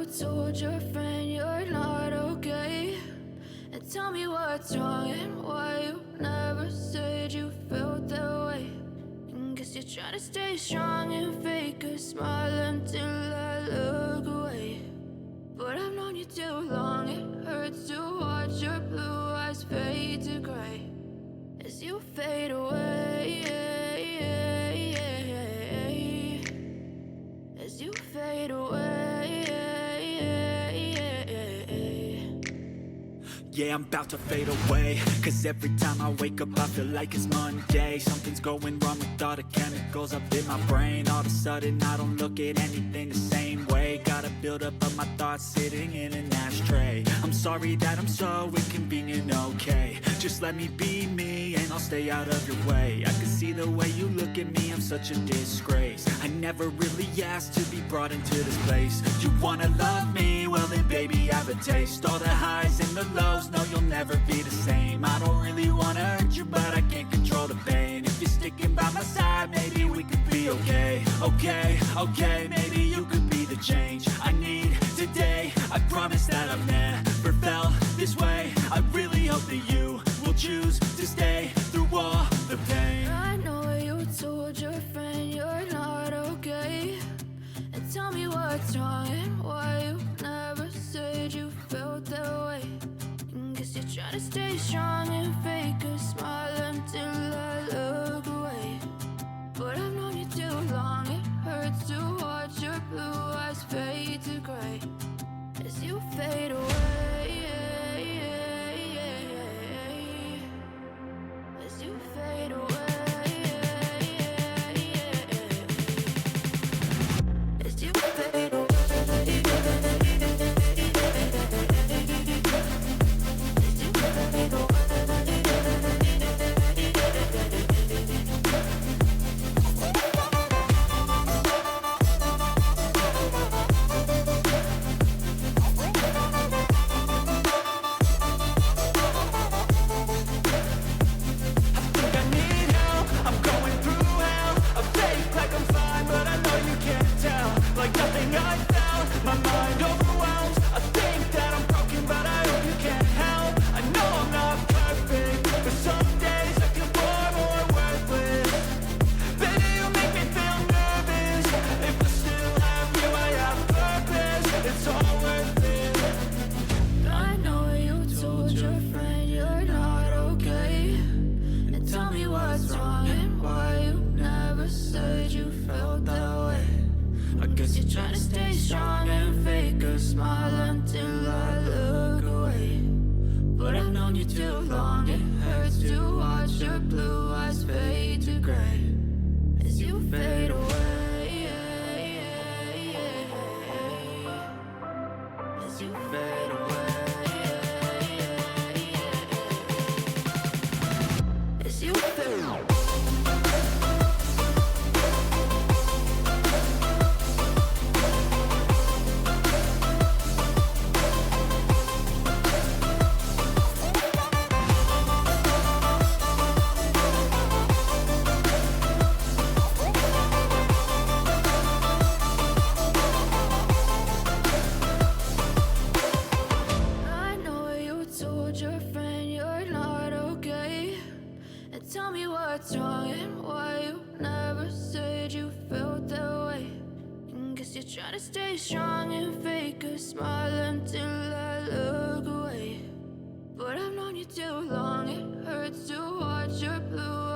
told your friend you're not okay? And tell me what's wrong and why you never said you felt that way. And guess you're trying to stay strong and fake a smile until I look away. But I've known you too long, it hurts to watch your blue eyes fade to gray as you fade away, as you fade away. Yeah, I'm about to fade away, cause every time I wake up I feel like it's Monday. Something's going wrong with all the chemicals up in my brain. All of a sudden I don't look at anything the same way. Gotta build up of my thoughts sitting in an ashtray. I'm sorry that I'm so inconvenient, okay? Just let me be me and I'll stay out of your way. I can see the way you look at me, I'm such a disgrace. I never really asked to be brought into this place. You wanna love me? Well then baby, have a taste. All the highs and the lows, no, you'll never be the same. I don't really wanna hurt you, but I can't control the pain. If you're sticking by my side, maybe we could be okay. Okay, maybe you could be the change I need today. I promise that I've never felt this way. I really hope that you will choose to stay through all the pain. I know you told your friend you're not okay. And tell me what's wrong and why you never said you felt that way. And guess you're trying to stay strong and fake a smile until I look away. But I've known you too long, it hurts to watch your blue eyes fade to gray as you fade away, as you fade away, as you fade away. Try to stay strong and fake a smile until I look away. But I've known you too long, it hurts to watch your blue